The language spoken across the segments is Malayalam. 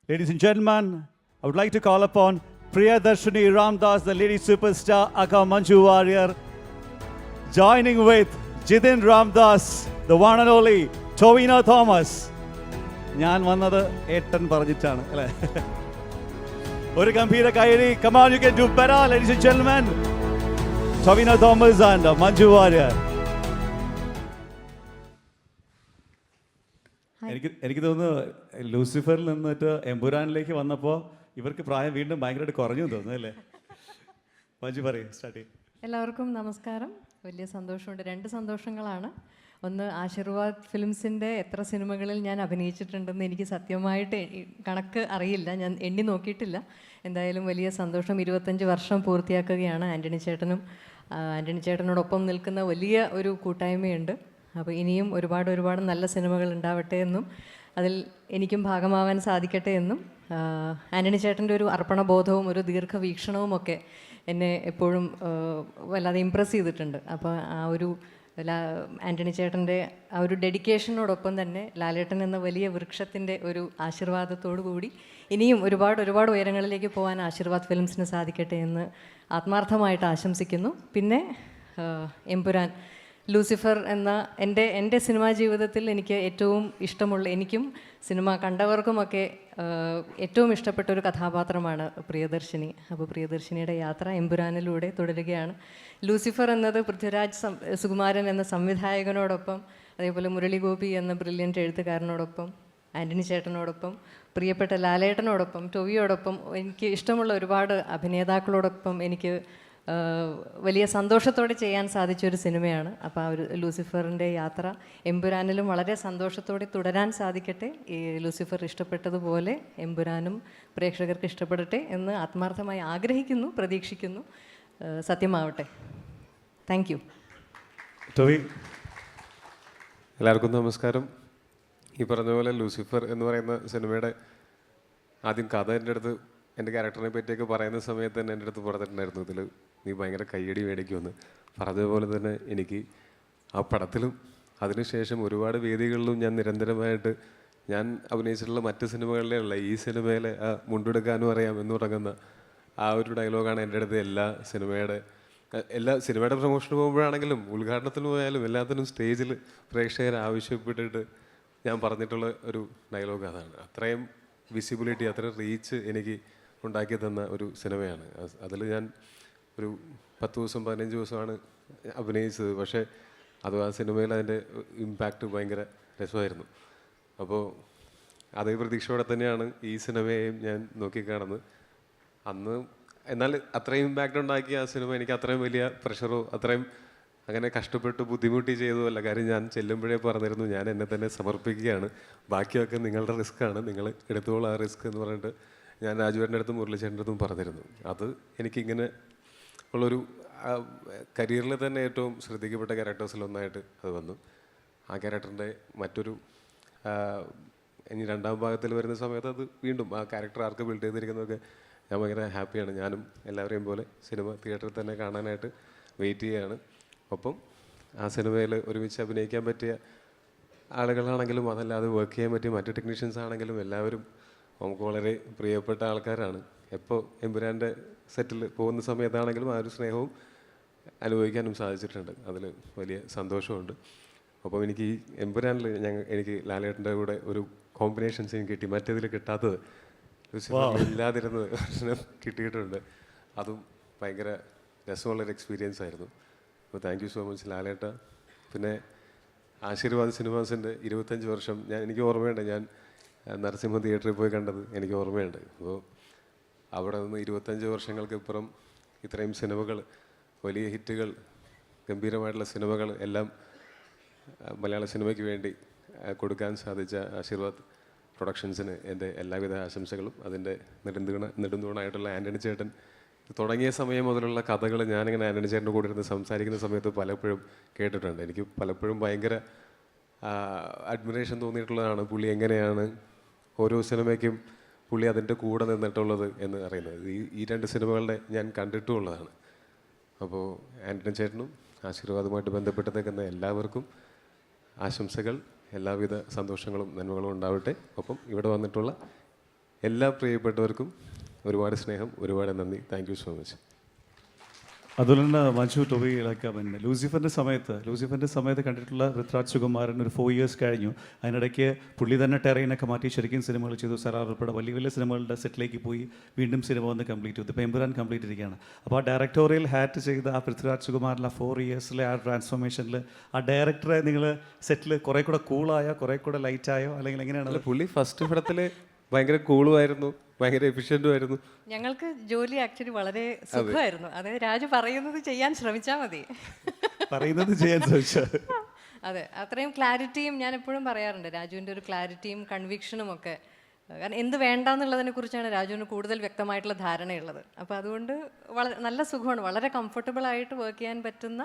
Ladies and gentlemen, I would like to call upon Priyadarshini Ramdas, the lady superstar, Aka Manju Warrior, joining with Jithin Ramdas, the one and only Tovino Thomas. ഞാൻ വന്നത് ഏട്ടൻ പറഞ്ഞിട്ടാണ് അല്ലേ? ഒരു ഗംഭീര കൈയടി. Come on, you can do better, ladies and gentlemen. Tovino Thomas and Manju Warrior. എനിക്ക് തോന്നുന്നു ലൂസിഫറിൽ നിന്നിട്ട് എമ്പുരാനിലേക്ക് വന്നപ്പോൾ ഇവർക്ക് പ്രായം വീണ്ടും ഭയങ്കരമായിട്ട് കുറഞ്ഞു തോന്നുന്നു അല്ലേ? മഞ്ജു പറയും, സ്റ്റാർട്ട് ചെയ്യും. എല്ലാവർക്കും നമസ്കാരം. വലിയ സന്തോഷമുണ്ട്. രണ്ട് സന്തോഷങ്ങളാണ്. ഒന്ന്, ആശീർവാദ് ഫിലിംസിൻ്റെ എത്ര സിനിമകളിൽ ഞാൻ അഭിനയിച്ചിട്ടുണ്ടെന്ന് എനിക്ക് സത്യമായിട്ട് കണക്ക് അറിയില്ല, ഞാൻ എണ്ണി നോക്കിയിട്ടില്ല. എന്തായാലും വലിയ സന്തോഷം. 25 വർഷം പൂർത്തിയാക്കുകയാണ്. ആൻ്റണി ചേട്ടനോടൊപ്പം നിൽക്കുന്ന വലിയ ഒരു കൂട്ടായ്മയുണ്ട്. അപ്പോൾ ഇനിയും ഒരുപാട് നല്ല സിനിമകൾ ഉണ്ടാവട്ടെ എന്നും അതിൽ എനിക്കും ഭാഗമാവാൻ സാധിക്കട്ടെ എന്നും ആൻ്റണി ചേട്ടൻ്റെ ഒരു അർപ്പണബോധവും ഒരു ദീർഘവീക്ഷണവും ഒക്കെ എന്നെ എപ്പോഴും വല്ലാതെ ഇമ്പ്രസ് ചെയ്തിട്ടുണ്ട്. അപ്പോൾ ആ ഒരു ആൻ്റണി ചേട്ടൻ്റെ ആ ഒരു ഡെഡിക്കേഷനോടൊപ്പം തന്നെ ലാലേട്ടൻ എന്ന വലിയ വൃക്ഷത്തിൻ്റെ ഒരു ആശീർവാദത്തോടു കൂടി ഇനിയും ഒരുപാട് ഉയരങ്ങളിലേക്ക് പോകാൻ ആശീർവാദ് ഫിലിംസിന് സാധിക്കട്ടെ എന്ന് ആത്മാർത്ഥമായിട്ട് ആശംസിക്കുന്നു. പിന്നെ എമ്പുരാൻ, ലൂസിഫർ എന്ന എൻ്റെ സിനിമാ ജീവിതത്തിൽ എനിക്ക് ഏറ്റവും ഇഷ്ടമുള്ള, എനിക്കും സിനിമ കണ്ടവർക്കുമൊക്കെ ഏറ്റവും ഇഷ്ടപ്പെട്ട ഒരു കഥാപാത്രമാണ് പ്രിയദർശിനി. അപ്പോൾ പ്രിയദർശിനിയുടെ യാത്ര എമ്പുരാനിലൂടെ തുടരുകയാണ്. ലൂസിഫർ എന്നത് പൃഥ്വിരാജ് സുകുമാരൻ എന്ന സംവിധായകനോടൊപ്പം, അതേപോലെ മുരളി ഗോപി എന്ന ബ്രില്യൻ്റ് എഴുത്തുകാരനോടൊപ്പം, ആൻ്റണി ചേട്ടനോടൊപ്പം, പ്രിയപ്പെട്ട ലാലേട്ടനോടൊപ്പം, ടൊവിയോടൊപ്പം, എനിക്ക് ഇഷ്ടമുള്ള ഒരുപാട് അഭിനേതാക്കളോടൊപ്പം എനിക്ക് വലിയ സന്തോഷത്തോടെ ചെയ്യാൻ സാധിച്ചൊരു സിനിമയാണ്. അപ്പോൾ ആ ഒരു ലൂസിഫറിൻ്റെ യാത്ര എമ്പുരാനിലും വളരെ സന്തോഷത്തോടെ തുടരാൻ സാധിക്കട്ടെ. ഈ ലൂസിഫർ ഇഷ്ടപ്പെട്ടതുപോലെ എമ്പുരാനും പ്രേക്ഷകർക്ക് ഇഷ്ടപ്പെടട്ടെ എന്ന് ആത്മാർത്ഥമായി ആഗ്രഹിക്കുന്നു, പ്രതീക്ഷിക്കുന്നു. സത്യമാവട്ടെ. Thank you. എല്ലാവർക്കും നമസ്കാരം. ഈ പറഞ്ഞ പോലെ ലൂസിഫർ എന്ന് പറയുന്ന സിനിമയുടെ ആദ്യം കഥ എൻ്റെ ക്യാരക്ടറിനെ പറ്റിയൊക്കെ പറയുന്ന സമയത്ത് തന്നെ എൻ്റെ അടുത്ത് പറഞ്ഞിട്ടുണ്ടായിരുന്നു, ഇതിൽ നീ ഭയങ്കര കയ്യടി മേടിക്കുമെന്ന്. പറഞ്ഞതുപോലെ തന്നെ എനിക്ക് ആ പടത്തിലും അതിനുശേഷം ഒരുപാട് വേദികളിലും ഞാൻ നിരന്തരമായിട്ട് ഞാൻ അഭിനയിച്ചിട്ടുള്ള മറ്റ് സിനിമകളിലുള്ള ഈ സിനിമയിലെ ആ മുണ്ടെടുക്കാനും അറിയാം എന്ന് തുടങ്ങുന്ന ആ ഒരു ഡയലോഗാണ് എൻ്റെ അടുത്ത് എല്ലാ സിനിമയുടെ പ്രൊമോഷന് പോകുമ്പോഴാണെങ്കിലും ഉദ്ഘാടനത്തിന് പോയാലും എല്ലാത്തിനും സ്റ്റേജിൽ പ്രേക്ഷകരെ ആവശ്യപ്പെട്ടിട്ട് ഞാൻ പറഞ്ഞിട്ടുള്ള ഒരു ഡയലോഗ് അതാണ്. അത്രയും വിസിബിലിറ്റി, അത്രയും റീച്ച് എനിക്ക് ഉണ്ടാക്കി തന്ന ഒരു സിനിമയാണ്. അതിൽ ഞാൻ ഒരു 10 ദിവസം 15 ദിവസമാണ് അഭിനയിച്ചത്. പക്ഷേ അത് ആ സിനിമയിൽ അതിൻ്റെ ഇമ്പാക്റ്റ് ഭയങ്കര രസമായിരുന്നു. അപ്പോൾ അതേ പ്രതീക്ഷയോടെ തന്നെയാണ് ഈ സിനിമയെയും ഞാൻ നോക്കിക്കാണുന്നത്. അന്ന് എന്നാൽ അത്രയും ഇമ്പാക്റ്റ് ഉണ്ടാക്കിയ ആ സിനിമ എനിക്ക് അത്രയും വലിയ പ്രഷറോ അത്രയും അങ്ങനെ കഷ്ടപ്പെട്ട് ബുദ്ധിമുട്ടി ചെയ്തതല്ല. കാര്യം ഞാൻ ചെല്ലുമ്പോഴേ പറഞ്ഞിരുന്നു, ഞാൻ എന്നെ തന്നെ സമർപ്പിക്കുകയാണ്, ബാക്കിയൊക്കെ നിങ്ങളുടെ റിസ്ക്കാണ്, നിങ്ങൾ എടുത്തോളൂ ആ റിസ്ക് എന്ന് പറഞ്ഞിട്ട് ഞാൻ രാജുവേട്ടൻ്റെ അടുത്തും മുരളിച്ചേട്ടൻ്റെ അടുത്തും പറഞ്ഞിരുന്നു. അത് എനിക്കിങ്ങനെ ഉള്ളൊരു കരിയറിൽ തന്നെ ഏറ്റവും ശ്രദ്ധിക്കപ്പെട്ട ക്യാരക്ടേഴ്സിലൊന്നായിട്ട് അത് വന്നു. ആ ക്യാരക്ടറിൻ്റെ മറ്റൊരു ഇനി രണ്ടാം ഭാഗത്തിൽ വരുന്ന സമയത്ത് അത് വീണ്ടും ആ ക്യാരക്ടർ ആർക്ക് ബിൽഡ് ചെയ്തിരിക്കുന്നതൊക്കെ ഞാൻ ഭയങ്കര ഹാപ്പിയാണ്. ഞാനും എല്ലാവരെയും പോലെ സിനിമ തിയേറ്ററിൽ തന്നെ കാണാനായിട്ട് വെയിറ്റ് ചെയ്യുകയാണ്. ഒപ്പം ആ സിനിമയിൽ ഒരുമിച്ച് അഭിനയിക്കാൻ പറ്റിയ ആളുകളാണെങ്കിലും അതല്ലാതെ വർക്ക് ചെയ്യാൻ പറ്റിയ മറ്റ് ടെക്നീഷ്യൻസ് ആണെങ്കിലും എല്ലാവരും നമുക്ക് വളരെ പ്രിയപ്പെട്ട ആൾക്കാരാണ്. എപ്പോൾ എമ്പുരാൻ്റെ സെറ്റിൽ പോകുന്ന സമയത്താണെങ്കിലും ആ ഒരു സ്നേഹവും അനുഭവിക്കാനും സാധിച്ചിട്ടുണ്ട്. അതിൽ വലിയ സന്തോഷമുണ്ട്. അപ്പോൾ എനിക്ക് ഈ എമ്പുരാനിൽ എനിക്ക് ലാലേട്ടൻ്റെ കൂടെ ഒരു കോമ്പിനേഷൻ സീൻ കിട്ടി, മറ്റേതിൽ കിട്ടാത്തത് ഇല്ലാതിരുന്നത് കിട്ടിയിട്ടുണ്ട്. അതും ഭയങ്കര രസമുള്ളൊരു എക്സ്പീരിയൻസ് ആയിരുന്നു. അപ്പോൾ താങ്ക് യു സോ മച്ച് ലാലേട്ട. പിന്നെ ആശീർവാദ് സിനിമാസിൻ്റെ 25 വർഷം എനിക്ക് ഓർമ്മയുണ്ട്. ഞാൻ നരസിംഹ തിയേറ്ററിൽ പോയി കണ്ടത് എനിക്ക് ഓർമ്മയുണ്ട്. അപ്പോൾ അവിടെ നിന്ന് 25 വർഷങ്ങൾക്കിപ്പുറം ഇത്രയും സിനിമകൾ, വലിയ ഹിറ്റുകൾ, ഗംഭീരമായിട്ടുള്ള സിനിമകൾ എല്ലാം മലയാള സിനിമയ്ക്ക് വേണ്ടി കൊടുക്കാൻ സാധിച്ച ആശീർവാദ് പ്രൊഡക്ഷൻസിന് എൻ്റെ എല്ലാവിധ ആശംസകളും. അതിൻ്റെ നെടുന്തൂണായിട്ടുള്ള ആൻ്റണി ചേട്ടൻ തുടങ്ങിയ സമയം മുതലുള്ള കഥകൾ ഞാനിങ്ങനെ ആൻ്റണി ചേട്ടൻ്റെ കൂടെ ഇരുന്ന് സംസാരിക്കുന്ന സമയത്ത് പലപ്പോഴും കേട്ടിട്ടുണ്ട്. എനിക്ക് പലപ്പോഴും ഭയങ്കര അഡ്മിറേഷൻ തോന്നിയിട്ടുള്ളതാണ് പുള്ളി എങ്ങനെയാണ് ഓരോ സിനിമയ്ക്കും പുള്ളി അതിൻ്റെ കൂടെ നിന്നിട്ടുള്ളത് എന്ന് അറിയുന്നത്. ഈ 2 സിനിമകളുടെ ഞാൻ കണ്ടിട്ടുമുള്ളതാണ്. അപ്പോൾ ആൻ്റണി ചേട്ടനും ആശീർവാദവുമായിട്ട് ബന്ധപ്പെട്ട് നിൽക്കുന്ന എല്ലാവർക്കും ആശംസകൾ, എല്ലാവിധ സന്തോഷങ്ങളും നന്മകളും ഉണ്ടാവട്ടെ. ഒപ്പം ഇവിടെ വന്നിട്ടുള്ള എല്ലാ പ്രിയപ്പെട്ടവർക്കും ഒരുപാട് സ്നേഹം, ഒരുപാട് നന്ദി. Thank you so much. അതുപോലെ തന്നെ മഞ്ജു ടോബി പിന്നെ ലൂസിഫറിൻ്റെ സമയത്ത് കണ്ടിട്ടുള്ള പൃഥ്വിരാജ് സുകുമാരൻ ഒരു 4 years കഴിഞ്ഞു. അതിനിടയ്ക്ക് പുള്ളി തന്നെ ടെറൈനൊക്കെ മാറ്റി ശരിക്കും സിനിമകൾ ചെയ്തു. സറാർ ഉൾപ്പെടെ വലിയ വലിയ സിനിമകളുടെ സെറ്റിലേക്ക് പോയി വീണ്ടും സിനിമ വന്ന് കംപ്ലീറ്റ് ചെയ്തു. ഇപ്പോൾ എമ്പുരാൻ കംപ്ലീറ്റ് ഇരിക്കുകയാണ്. അപ്പോൾ ആ ഡയറക്ടോറിയൽ ഹാറ്റ് ചെയ്ത ആ പൃഥ്വിരാജ് സുകുമാരൻ 4 yearsലെ ആ ട്രാൻസ്ഫോർമേഷനിൽ ആ ഡയറക്ടറെ നിങ്ങൾ സെറ്റിൽ കുറേ കൂടെ കൂളായോ, കുറേ കൂടെ ലൈറ്റായോ, അല്ലെങ്കിൽ എങ്ങനെയാണ്? പുള്ളി ഫസ്റ്റ് പടത്തിൽ ഭയങ്കര കൂളുമായിരുന്നു, ഭയങ്കര എഫിഷ്യൻറ്റും ആയിരുന്നു. ഞങ്ങൾക്ക് ജോലി ആക്ച്വലി വളരെ സുഖമായിരുന്നു. അതായത് രാജു പറയുന്നത് ചെയ്യാൻ ശ്രമിച്ചാൽ മതി. പറയുന്നത് ചെയ്യാൻ ശ്രമിച്ചാൽ അതെ, അത്രയും ക്ലാരിറ്റിയും ഞാൻ എപ്പോഴും പറയാറുണ്ട്, രാജുവിൻ്റെ ഒരു ക്ലാരിറ്റിയും കൺവിക്ഷനും ഒക്കെ. കാരണം എന്ത് വേണ്ടാന്നുള്ളതിനെ കുറിച്ചാണ് രാജുവിന് കൂടുതൽ വ്യക്തമായിട്ടുള്ള ധാരണയുള്ളത്. അപ്പോൾ അതുകൊണ്ട് വളരെ നല്ല സുഖമാണ്, വളരെ കംഫർട്ടബിൾ ആയിട്ട് വർക്ക് ചെയ്യാൻ പറ്റുന്ന.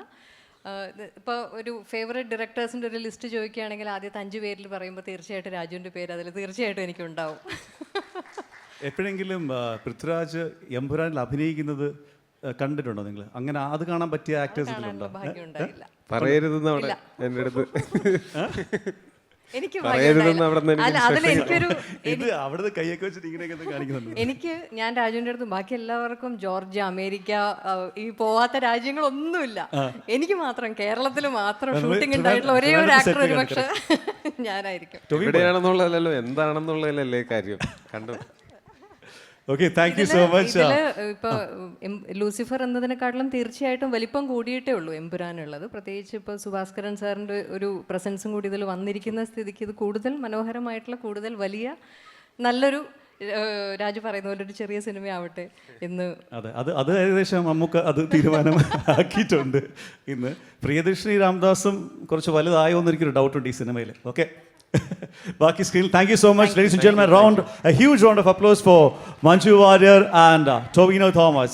ഇപ്പോൾ ഒരു ഫേവറേറ്റ് ഡയറക്ടേഴ്സിൻ്റെ ഒരു ലിസ്റ്റ് ചോദിക്കുകയാണെങ്കിൽ ആദ്യത്തെ 5 പേരിൽ പറയുമ്പോൾ തീർച്ചയായിട്ടും രാജുവിൻ്റെ പേര് അതിൽ തീർച്ചയായിട്ടും എനിക്കുണ്ടാവും. എപ്പോഴെങ്കിലും പൃഥ്വിരാജ് എമ്പുരാനിൽ അഭിനയിക്കുന്നത് കണ്ടിട്ടുണ്ടോ നിങ്ങൾ? അങ്ങനെ അത് കാണാൻ പറ്റിയ ആക്ടേഴ്സിലുണ്ടോ? ഭാഗ്യം ഉണ്ടായില്ല. പറയരുതെന്ന് അവിടെ എൻ്റെ അടുത്ത് എനിക്ക് അവിടുന്ന് കൈയൊക്കെ വെച്ചിട്ട് ഇങ്ങനെയൊക്കെ കാണിക്കുന്നുണ്ട്. എനിക്ക് ഞാൻ രാജുവിൻ്റെ അടുത്ത് ബാക്കി എല്ലാവർക്കും ജോർജിയ, അമേരിക്ക, ഈ പോവാത്ത രാജ്യങ്ങളൊന്നുമില്ല. എനിക്ക് മാത്രം കേരളത്തിൽ മാത്രം ഷൂട്ടിംഗ് ഉണ്ടായിട്ടുള്ള ഒരേ ഒരു ആക്ടർ ഒരു പക്ഷെ ഞാനായിരിക്കും. എവിടെയാണെന്നുള്ളതല്ലോ എന്താണെന്നുള്ളതല്ലേ കാര്യം. കണ്ടു. Okay, thank you so much. ഇപ്പോൾ ലൂസിഫർ എന്നതിനെക്കാട്ടിലും തീർച്ചയായിട്ടും വലിപ്പം കൂടിയിട്ടേ ഉള്ളൂ എമ്പുരാനുള്ളത്. പ്രത്യേകിച്ച് ഇപ്പോൾ സുഭാസ്കരൻ സാറിൻ്റെ ഒരു പ്രസൻസും കൂടി ഇതിൽ വന്നിരിക്കുന്ന സ്ഥിതിക്ക് ഇത് കൂടുതൽ മനോഹരമായിട്ടുള്ള, കൂടുതൽ വലിയ നല്ലൊരു, രാജു പറയുന്ന പോലെ ഒരു ചെറിയ സിനിമ ആവട്ടെ എന്ന്. അതെ, അത് ഏകദേശം നമുക്ക് അത് തീരുമാനം ആക്കിയിട്ടുണ്ട്. ഇന്ന് പ്രിയദർശിനി രാംദാസും കുറച്ച് വലുതായോ എന്നൊരിക്കൊരു ഡൗട്ടുണ്ട് ഈ സിനിമയിൽ. ഓക്കെ, ബാക്കി screen. Thank you so much ladies and gentlemen. A huge round of applause for Manju Warrier and Tovino Thomas.